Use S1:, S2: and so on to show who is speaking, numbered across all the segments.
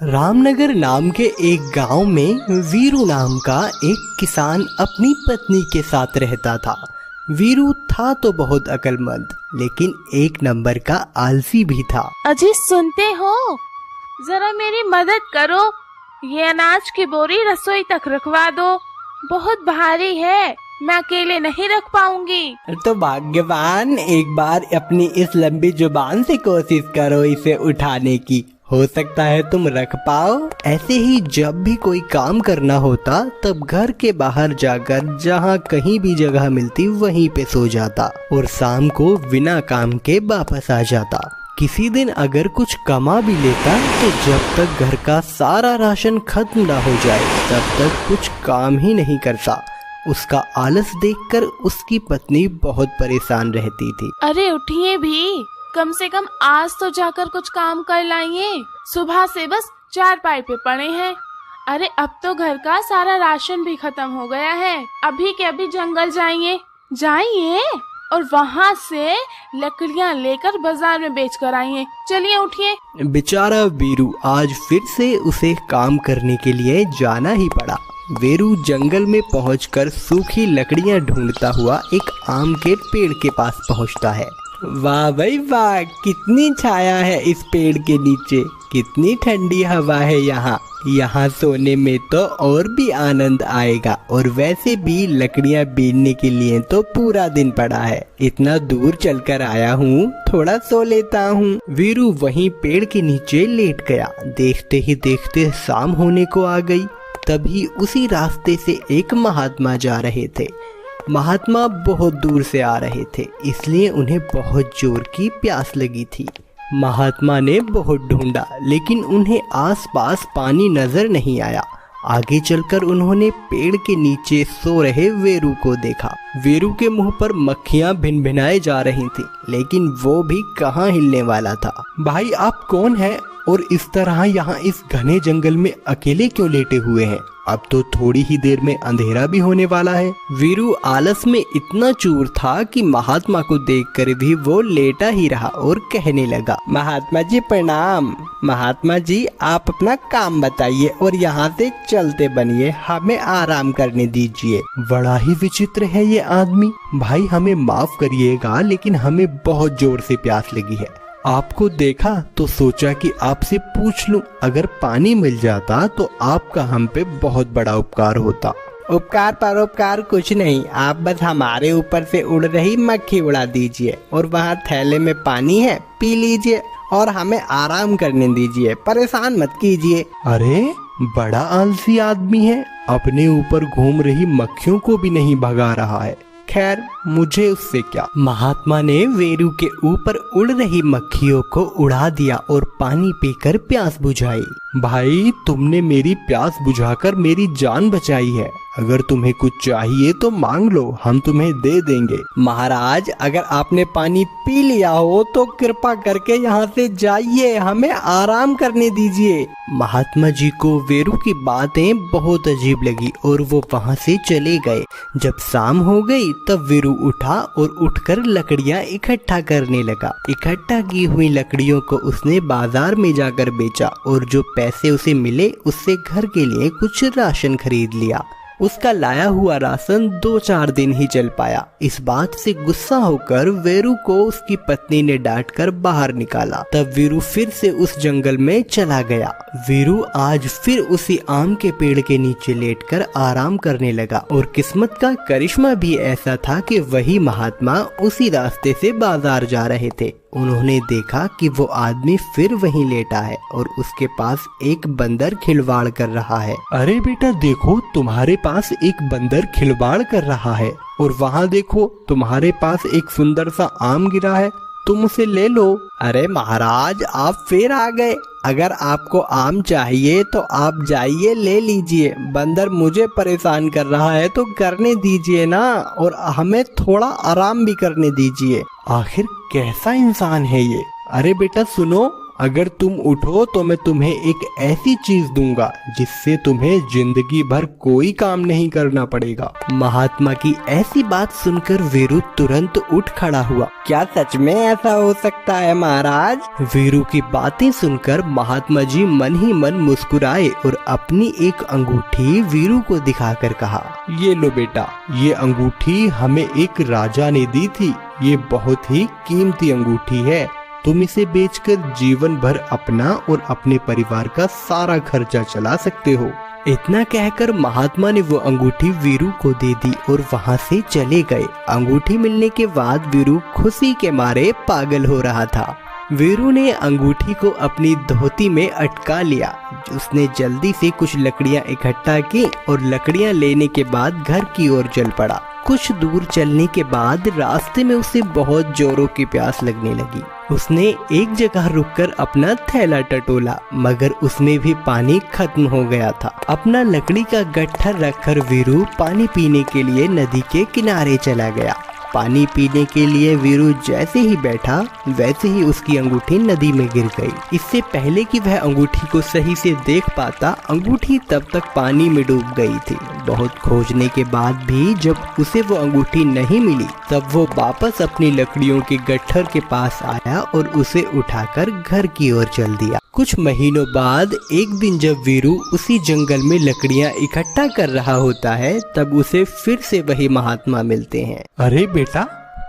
S1: रामनगर नाम के एक गांव में वीरू नाम का एक किसान अपनी पत्नी के साथ रहता था। वीरू था तो बहुत अक्लमंद, लेकिन एक नंबर का आलसी भी था।
S2: अजी सुनते हो, जरा मेरी मदद करो, ये अनाज की बोरी रसोई तक रखवा दो, बहुत भारी है, मैं अकेले नहीं रख पाऊंगी।
S1: तो भाग्यवान, एक बार अपनी इस लंबी जुबान से कोशिश करो इसे उठाने की, हो सकता है तुम रख पाओ। ऐसे ही जब भी कोई काम करना होता तब घर के बाहर जाकर जहाँ कहीं भी जगह मिलती वहीं पे सो जाता और शाम को बिना काम के वापस आ जाता। किसी दिन अगर कुछ कमा भी लेता तो जब तक घर का सारा राशन खत्म ना हो जाए तब तक कुछ काम ही नहीं करता। उसका आलस देखकर उसकी पत्नी बहुत परेशान रहती थी।
S2: अरे उठिए भी, कम से कम आज तो जाकर कुछ काम कर लाइए, सुबह से बस चारपाई पे पड़े हैं। अरे अब तो घर का सारा राशन भी खत्म हो गया है, अभी के अभी जंगल जाइए और वहाँ से लकड़ियाँ लेकर बाजार में बेच कर आइए। चलिए उठिए।
S1: बेचारा वीरू आज फिर से उसे काम करने के लिए जाना ही पड़ा। वीरू जंगल में पहुंचकर सूखी लकड़ियां ढूंढता हुआ एक आम के पेड़ के पास पहुंचता है। वाह भाई वाह, कितनी छाया है इस पेड़ के नीचे, कितनी ठंडी हवा है यहाँ सोने में तो और भी आनंद आएगा। और वैसे भी लकड़ियां बीनने के लिए तो पूरा दिन पड़ा है, इतना दूर चलकर आया हूँ, थोड़ा सो लेता हूँ। वीरू वहीं पेड़ के नीचे लेट गया। देखते ही देखते शाम होने को आ गई। तभी उसी रास्ते से एक महात्मा जा रहे थे। महात्मा बहुत दूर से आ रहे थे, इसलिए उन्हें बहुत जोर की प्यास लगी थी। महात्मा ने बहुत ढूंढा, लेकिन उन्हें आसपास पानी नजर नहीं आया। आगे चलकर उन्होंने पेड़ के नीचे सो रहे वीरू को देखा। वीरू के मुंह पर मक्खियां भिनभिनाए जा रही थी, लेकिन वो भी कहाँ हिलने वाला था। भाई आप कौन हैं और इस तरह यहाँ इस घने जंगल में अकेले क्यों लेटे हुए हैं? अब तो थोड़ी ही देर में अंधेरा भी होने वाला है। वीरू आलस में इतना चूर था कि महात्मा को देखकर भी वो लेटा ही रहा और कहने लगा, महात्मा जी प्रणाम। महात्मा जी आप अपना काम बताइए और यहाँ से चलते बनिए, हमें आराम करने दीजिए। बड़ा ही विचित्र है ये आदमी। भाई हमें माफ करिएगा, लेकिन हमें बहुत जोर से प्यास लगी है। आपको देखा तो सोचा कि आपसे पूछ लूं, अगर पानी मिल जाता तो आपका हम पे बहुत बड़ा उपकार होता। उपकार परोपकार कुछ नहीं, आप बस हमारे ऊपर से उड़ रही मक्खी उड़ा दीजिए और वहाँ थैले में पानी है, पी लीजिए और हमें आराम करने दीजिए, परेशान मत कीजिए। अरे बड़ा आलसी आदमी है, अपने ऊपर घूम रही मक्खियों को भी नहीं भगा रहा है। खैर मुझे उससे क्या। महात्मा ने वीरू के ऊपर उड़ रही मक्खियों को उड़ा दिया और पानी पीकर प्यास बुझाई। भाई तुमने मेरी प्यास बुझाकर मेरी जान बचाई है, अगर तुम्हें कुछ चाहिए तो मांग लो, हम तुम्हें दे देंगे। महाराज अगर आपने पानी पी लिया हो तो कृपा करके यहाँ से जाइए, हमें आराम करने दीजिए। महात्मा जी को वीरू की बातें बहुत अजीब लगी और वो वहाँ से चले गए। जब शाम हो गई तब वीरू उठा और उठकर लकड़ियाँ इकट्ठा करने लगा। इकट्ठा की हुई लकड़ियों को उसने बाजार में जाकर बेचा और जो पैसे उसे मिले उससे घर के लिए कुछ राशन खरीद लिया। उसका लाया हुआ राशन 2-4 दिन ही चल पाया। इस बात से गुस्सा होकर वीरू को उसकी पत्नी ने डांटकर बाहर निकाला। तब वीरू फिर से उस जंगल में चला गया। वीरू आज फिर उसी आम के पेड़ के नीचे लेटकर आराम करने लगा और किस्मत का करिश्मा भी ऐसा था कि वही महात्मा उसी रास्ते से बाजार जा रहे थे। उन्होंने देखा कि वो आदमी फिर वहीं लेटा है और उसके पास एक बंदर खिलवाड़ कर रहा है। अरे बेटा देखो, तुम्हारे पास एक बंदर खिलवाड़ कर रहा है और वहाँ देखो तुम्हारे पास एक सुंदर सा आम गिरा है, तुम उसे ले लो। अरे महाराज आप फिर आ गए, अगर आपको आम चाहिए तो आप जाइए ले लीजिए, बंदर मुझे परेशान कर रहा है तो करने दीजिए ना, और हमें थोड़ा आराम भी करने दीजिए। आखिर कैसा इंसान है ये। अरे बेटा सुनो, अगर तुम उठो तो मैं तुम्हें एक ऐसी चीज दूंगा जिससे तुम्हें जिंदगी भर कोई काम नहीं करना पड़ेगा। महात्मा की ऐसी बात सुनकर वीरू तुरंत उठ खड़ा हुआ। क्या सच में ऐसा हो सकता है महाराज? वीरू की बातें सुनकर महात्मा जी मन ही मन मुस्कुराए और अपनी एक अंगूठी वीरू को दिखाकर कहा, ये लो बेटा, ये अंगूठी हमें एक राजा ने दी थी। ये बहुत ही कीमती अंगूठी है। तुम इसे बेचकर जीवन भर अपना और अपने परिवार का सारा खर्चा चला सकते हो। इतना कहकर महात्मा ने वो अंगूठी वीरू को दे दी और वहाँ से चले गए। अंगूठी मिलने के बाद वीरू खुशी के मारे पागल हो रहा था। वीरू ने अंगूठी को अपनी धोती में अटका लिया। उसने जल्दी से कुछ लकड़ियां इकट्ठा की और लकड़ियां लेने के बाद घर की ओर चल पड़ा। कुछ दूर चलने के बाद रास्ते में उसे बहुत जोरों की प्यास लगने लगी। उसने एक जगह रुककर अपना थैला टटोला, मगर उसमें भी पानी खत्म हो गया था। अपना लकड़ी का गट्ठर रखकर वीरू पानी पीने के लिए नदी के किनारे चला गया। पानी पीने के लिए वीरू जैसे ही बैठा वैसे ही उसकी अंगूठी नदी में गिर गई। इससे पहले कि वह अंगूठी को सही से देख पाता, अंगूठी तब तक पानी में डूब गई थी। बहुत खोजने के बाद भी जब उसे वो अंगूठी नहीं मिली, तब वो वापस अपनी लकड़ियों के गट्ठर के पास आया और उसे उठाकर घर की ओर चल दिया। कुछ महीनों बाद एक दिन जब वीरू उसी जंगल में लकड़ियां इकट्ठा कर रहा होता है, तब उसे फिर से वही महात्मा मिलते हैं। अरे बेटा,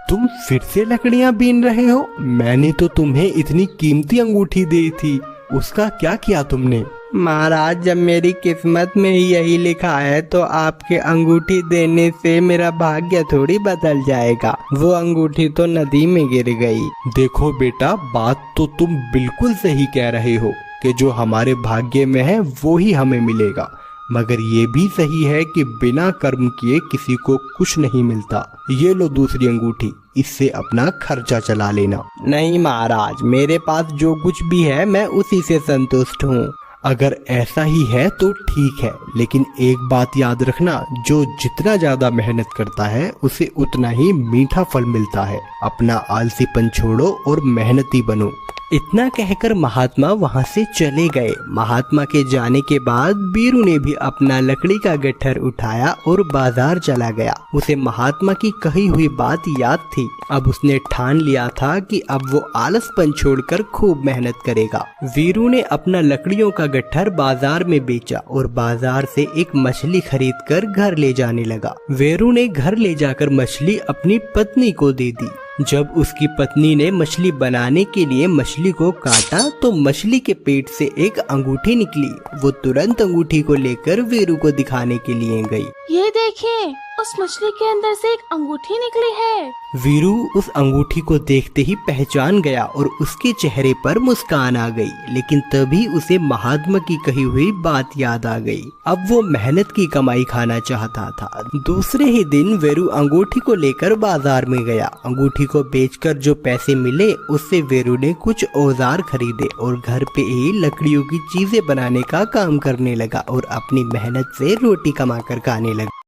S1: तुम फिर से लकड़ियां बीन रहे हो? मैंने तो तुम्हें इतनी कीमती अंगूठी दी थी, उसका क्या किया तुमने? महाराज, जब मेरी किस्मत में ही यही लिखा है तो आपके अंगूठी देने से मेरा भाग्य थोड़ी बदल जाएगा। वो अंगूठी तो नदी में गिर गई। देखो बेटा, बात तो तुम बिल्कुल सही कह रहे हो कि जो हमारे भाग्य में है वो ही हमें मिलेगा, मगर ये भी सही है कि बिना कर्म किए किसी को कुछ नहीं मिलता। ये लो दूसरी अंगूठी, इससे अपना खर्चा चला लेना। नहीं महाराज, मेरे पास जो कुछ भी है मैं उसी से संतुष्ट हूँ। अगर ऐसा ही है तो ठीक है, लेकिन एक बात याद रखना, जो जितना ज्यादा मेहनत करता है उसे उतना ही मीठा फल मिलता है। अपना आलसीपन छोड़ो और मेहनती बनो। इतना कहकर महात्मा वहाँ से चले गए। महात्मा के जाने के बाद वीरू ने भी अपना लकड़ी का गट्ठर उठाया और बाजार चला गया। उसे महात्मा की कही हुई बात याद थी। अब उसने ठान लिया था कि अब वो आलसपन छोड़कर खूब मेहनत करेगा। वीरू ने अपना लकड़ियों का गट्ठर बाजार में बेचा और बाजार से एक मछली खरीदकर घर ले जाने लगा। वीरू ने घर ले जाकर मछली अपनी पत्नी को दे दी। जब उसकी पत्नी ने मछली बनाने के लिए मछली को काटा तो मछली के पेट से एक अंगूठी निकली। वो तुरंत अंगूठी को लेकर वीरू को दिखाने के लिए गई।
S2: ये देखिए, उस मछली के अंदर से एक अंगूठी निकली है।
S1: वीरू उस अंगूठी को देखते ही पहचान गया और उसके चेहरे पर मुस्कान आ गई। लेकिन तभी उसे महात्मा की कही हुई बात याद आ गई। अब वो मेहनत की कमाई खाना चाहता था। दूसरे ही दिन वीरू अंगूठी को लेकर बाजार में गया। अंगूठी को बेचकर जो पैसे मिले उससे वीरू ने कुछ औजार खरीदे और घर पे ही लकड़ियों की चीजें बनाने का काम करने लगा और अपनी मेहनत से रोटी कमाकर खाने लगा।